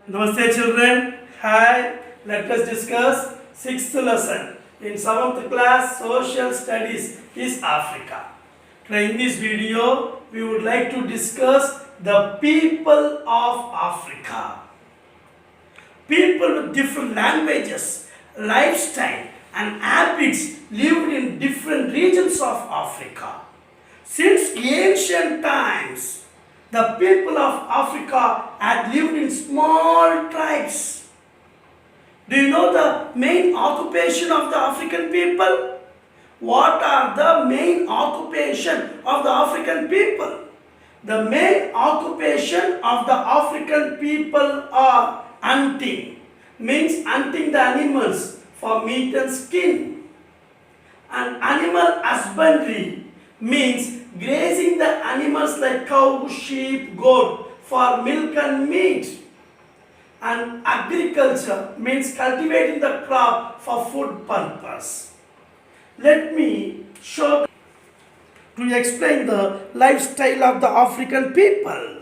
Namaste children. Hi. Let us discuss sixth lesson in seventh class social studies is Africa. Today in this video we would like to discuss the people of Africa. People with different languages, lifestyle and habits lived in different regions of Africa. Since ancient times, the people of Africa had lived in small tribes. Do you know the main occupation of the African people? What are the main occupation of the African people? The main occupation of the African people are hunting, means hunting the animals for meat and skin. And animal husbandry means grazing the animals like cow, sheep, goat for milk and meat. And agriculture means cultivating the crop for food purpose. Let me show to explain the lifestyle of the African people.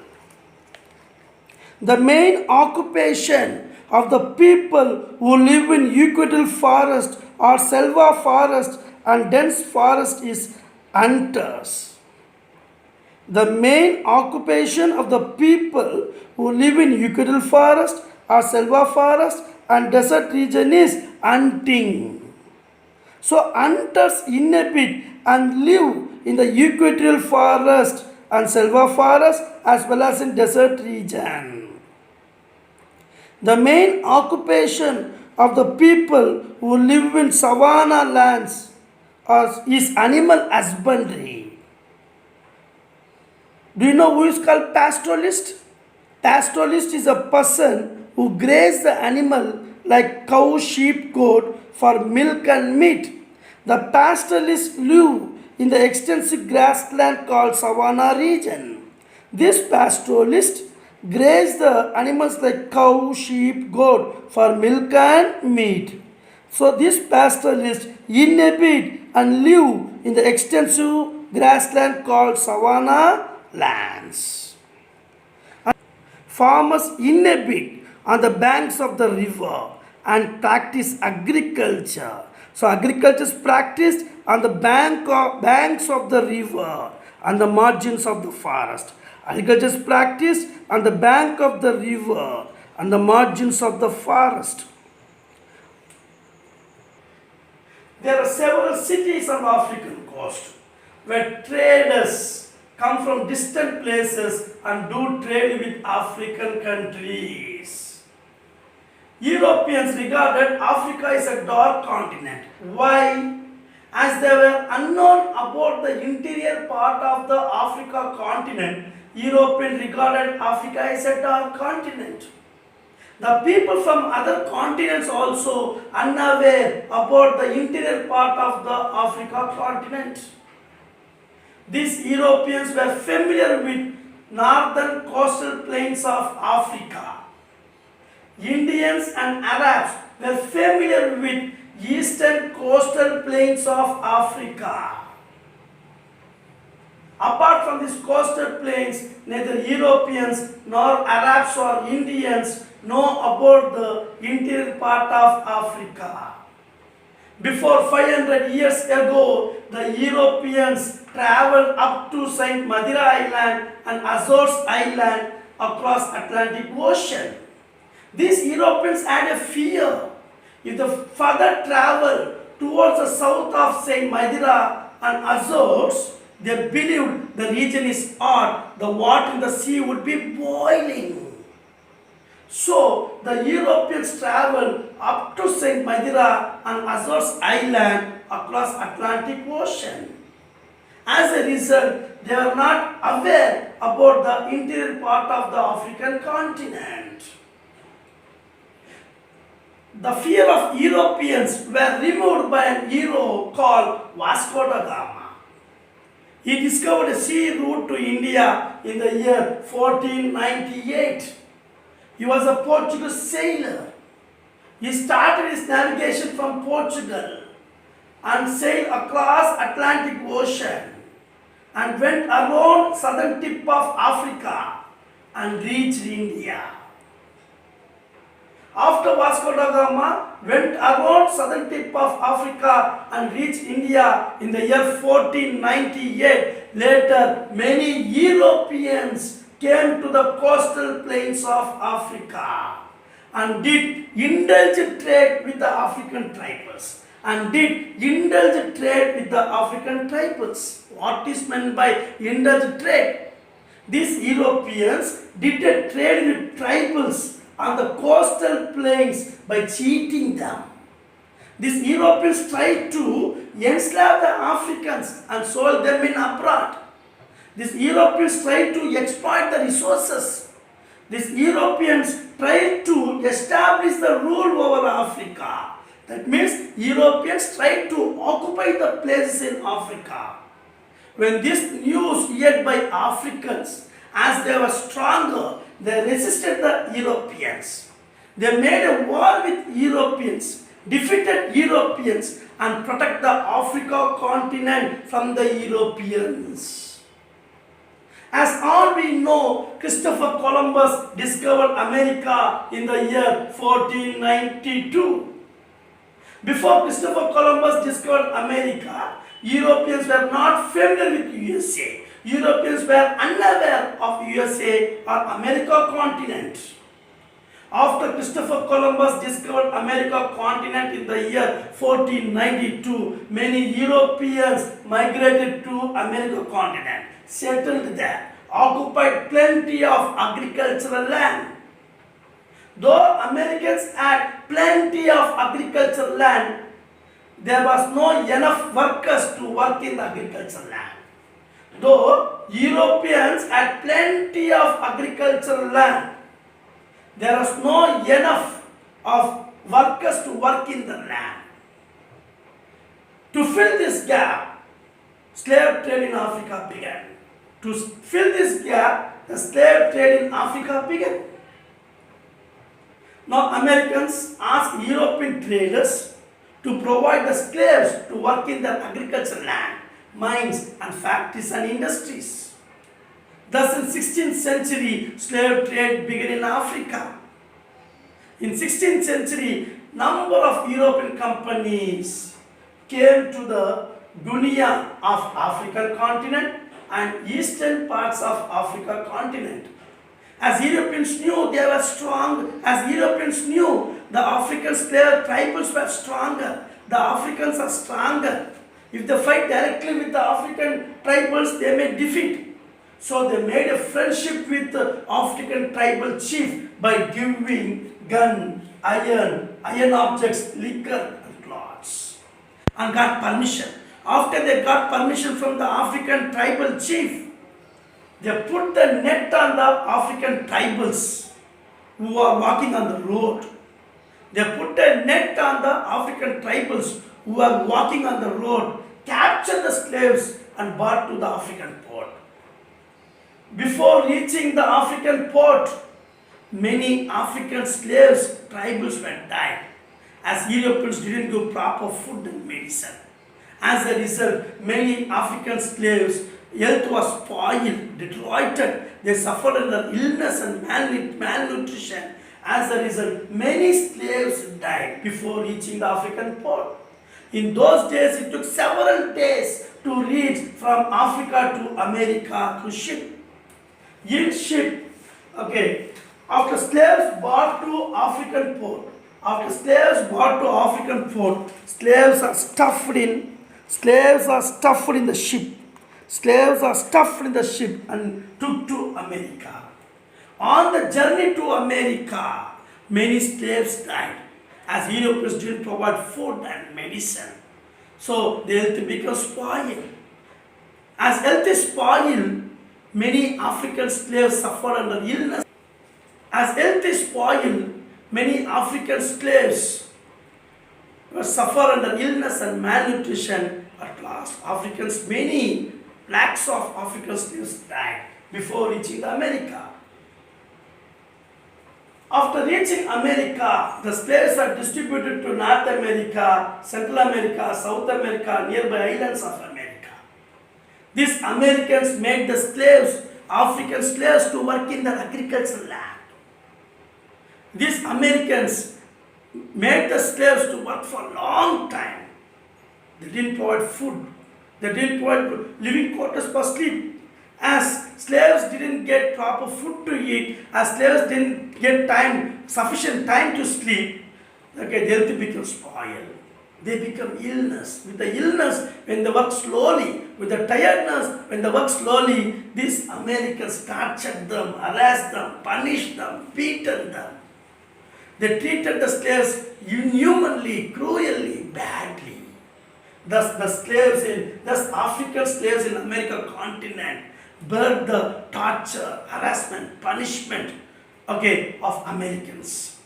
The main occupation of the people who live in equatorial forest or selva forest and dense forest is hunters. The main occupation of the people who live in equatorial forest or selva forest and desert region is hunting. So hunters inhabit and live in the equatorial forest and selva forest as well as in desert region. The main occupation of the people who live in savanna lands is animal husbandry. Do you know who is called pastoralist? Pastoralist is a person who grazes the animal like cow, sheep, goat for milk and meat. The pastoralists live in the extensive grassland called savanna region. This pastoralist graze the animals like cow, sheep, goat for milk and meat. So this pastoralists inhabit and live in the extensive grassland called savanna lands. Farmers inhabit on the banks of the river and practice agriculture. So agriculture is practiced on the banks of the river and the margins of the forest. Agriculture is practiced on the bank of the river and the margins of the forest. There are several cities on the African coast where traders come from distant places and do trade with African countries. Europeans regarded Africa as a dark continent. Why? As they were unknown about the interior part of the Africa continent, Europeans regarded Africa as a dark continent. The people from other continents also unaware about the interior part of the Africa continent. These Europeans were familiar with northern coastal plains of Africa. Indians and Arabs were familiar with eastern coastal plains of Africa. Apart from these coastal plains, neither Europeans nor Arabs or Indians know about the interior part of Africa. Before 500 years ago, the Europeans traveled up to Saint Madeira Island and Azores Island across Atlantic Ocean. These Europeans had a fear. If they further travel towards the south of Saint Madeira and Azores, they believed the region is hot, the water in the sea would be boiling. So the Europeans traveled up to Saint Madeira and Azores Island across Atlantic Ocean. As a result, they were not aware about the interior part of the African continent. The fear of Europeans were removed by an hero called Vasco da Gama. He discovered a sea route to India in the year 1498. He was a Portuguese sailor. He started his navigation from Portugal and sailed across Atlantic Ocean and went around southern tip of Africa and reached India. After Vasco da Gama went around southern tip of Africa and reached India in the year 1498, later many Europeans came to the coastal plains of Africa and did indulge trade with the African tribes. What is meant by indulge trade? These Europeans did a trade with tribals on the coastal plains by cheating them. These Europeans tried to enslave the Africans and sold them in abroad. These Europeans tried to exploit the resources. These Europeans tried to establish the rule over Africa. That means Europeans tried to occupy the places in Africa. When this news heard by Africans, as they were stronger, they resisted the Europeans. They made a war with Europeans, defeated Europeans, and protect the Africa continent from the Europeans. As all we know, Christopher Columbus discovered America in the year 1492. Before Christopher Columbus discovered America, Europeans were not familiar with USA. Europeans were unaware of USA or America continent. After Christopher Columbus discovered America continent in the year 1492, many Europeans migrated to America continent, settled there, occupied plenty of agricultural land. Though Americans had plenty of agricultural land, there was no enough workers to work in the agricultural land. Though Europeans had plenty of agricultural land, there was no enough of workers to work in the land. To fill this gap, slave trade in Africa began. To fill this gap, the slave trade in Africa began. Now Americans asked European traders to provide the slaves to work in their agricultural land, mines and factories and industries. Thus in 16th century, slave trade began in Africa. In 16th century, number of European companies came to the dunya of African continent and eastern parts of Africa continent. As Europeans knew they were strong, as Europeans knew the African slave tribals were stronger, the Africans are stronger. If they fight directly with the African tribals, they may defeat. So they made a friendship with the African tribal chief by giving gun, iron objects, liquor and clothes, and got permission. After they got permission from the African tribal chief, they put the net on the African tribals who are walking on the road. They put a net on the African tribals who are walking on the road, captured the slaves and brought to the African port. Before reaching the African port, many African slaves, tribals were died as Europeans didn't give proper food and medicine. As a result, many African slaves' health was spoiled, deteriorated. They suffered under illness and malnutrition. As a result, many slaves died before reaching the African port. In those days, it took several days to reach from Africa to America through ship. In ship, after slaves brought to African port, slaves are stuffed in the ship. Slaves are stuffed in the ship and took to America. On the journey to America, many slaves died as Europeans didn't provide food and medicine. So the health became spoiled. As health is spoiled, many African slaves suffered under illness. As health is spoiled, many African slaves suffer under illness and malnutrition. At last, many lakhs of African slaves died before reaching America. After reaching America, the slaves are distributed to North America, Central America, South America, nearby islands of America. These Americans made the slaves, African slaves, to work in their agricultural land. These Americans made the slaves to work for a long time. They didn't provide food. They didn't provide living quarters for sleep. As slaves didn't get proper food to eat, as slaves didn't get sufficient time to sleep, okay, their health became spoiled. They become illness. With the illness, when they work slowly, with the tiredness, when they work slowly, these Americans tortured them, harassed them, punished them, beaten them. They treated the slaves inhumanly, cruelly, badly. Thus African slaves in American continent bear the torture, harassment, punishment, okay, of Americans.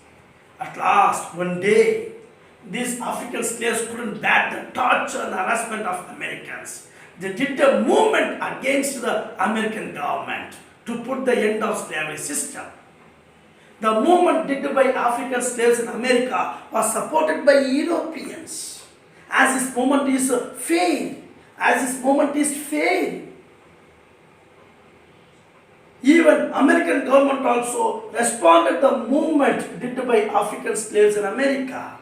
At last, one day, these African slaves couldn't bear the torture and harassment of Americans. They did a movement against the American government to put the end of slavery system. The movement did by African slaves in America was supported by Europeans. As this movement is failed, even American government also responded the movement did by African slaves in America.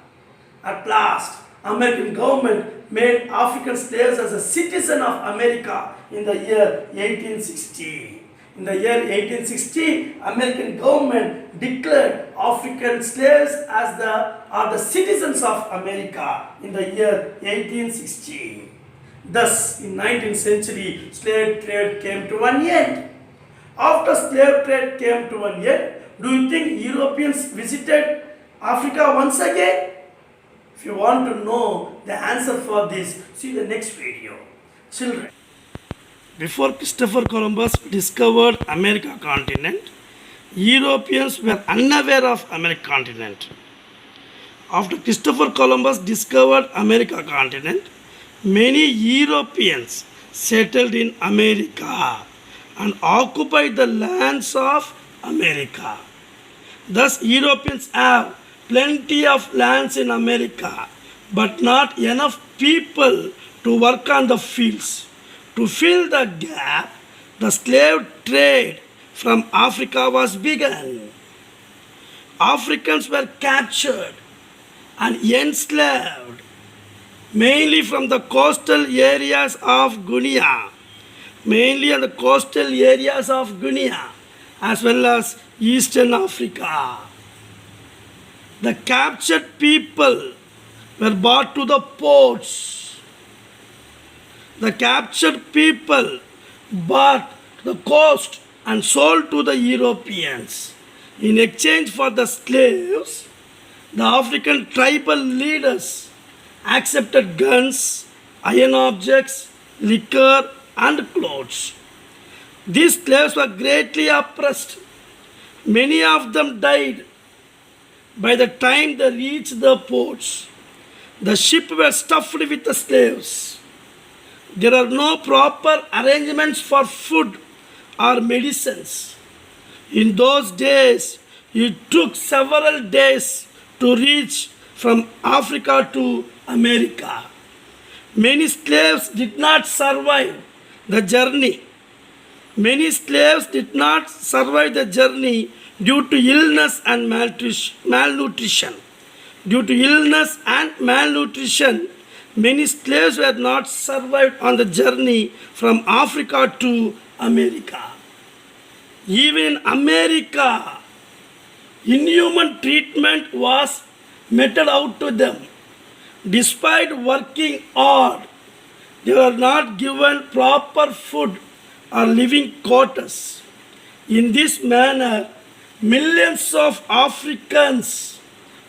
At last, American government made African slaves as a citizen of America in the year 1860. In the year 1860, American government declared African slaves as the citizens of America in the year 1860. Thus, in 19th century, slave trade came to an end. After slave trade came to an end, do you think Europeans visited Africa once again? If you want to know the answer for this, see the next video. Children, before Christopher Columbus discovered America continent, Europeans were unaware of America continent. After Christopher Columbus discovered America continent, many Europeans settled in America and occupied the lands of America. Thus, Europeans have plenty of lands in America, but not enough people to work on the fields. To fill the gap, the slave trade from Africa was begun. Africans were captured and enslaved mainly from the coastal areas of Guinea, as well as Eastern Africa. The captured people were brought to the ports. The captured people bought the coast and sold to the Europeans. In exchange for the slaves, the African tribal leaders accepted guns, iron objects, liquor, and clothes. These slaves were greatly oppressed. Many of them died by the time they reached the ports. The ships were stuffed with the slaves. There are no proper arrangements for food or medicines. In those days, it took several days to reach from Africa to America. Many slaves did not survive the journey. Due to illness and malnutrition. Many slaves were not survived on the journey from Africa to America. Even in America, inhuman treatment was meted out to them. Despite working hard, they were not given proper food or living quarters. In this manner, millions of Africans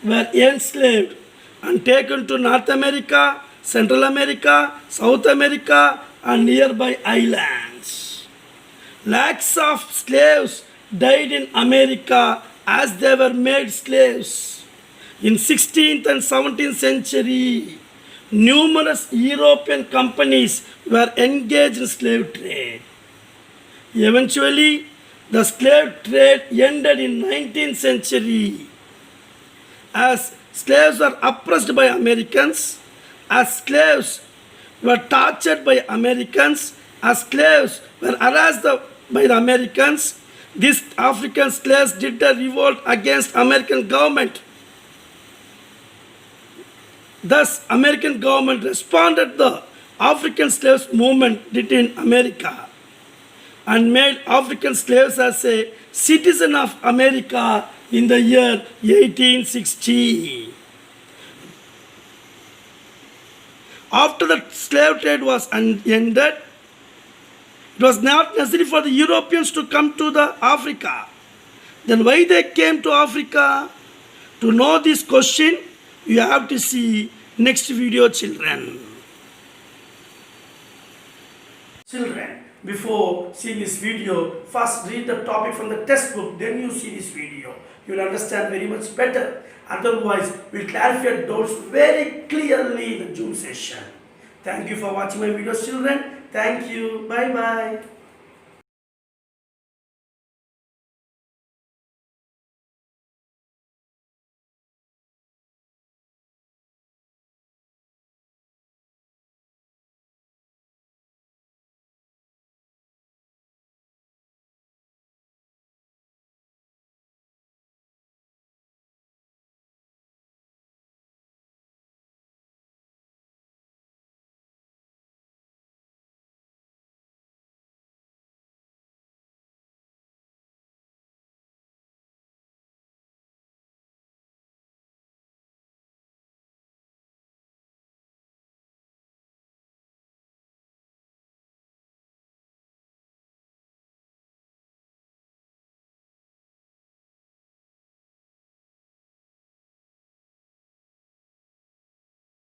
were enslaved and taken to North America, Central America, South America, and nearby islands. Lakhs of slaves died in America as they were made slaves. In 16th and 17th century, numerous European companies were engaged in slave trade. Eventually, the slave trade ended in 19th century as slaves were oppressed by Americans, as slaves were tortured by Americans, as slaves were harassed by the Americans. These African slaves did a revolt against American government. Thus, American government responded the African slaves movement did in America and made African slaves as a citizen of America in the year 1860. After the slave trade was ended, it was not necessary for the Europeans to come to the Africa. Then why they came to Africa? To know this question, you have to see next video, children. Children, before seeing this video, first read the topic from the textbook, then you see this video. You will understand very much better. Otherwise, we will clarify doubts very clearly in the Zoom session. Thank you for watching my videos, children. Thank you. Bye-bye.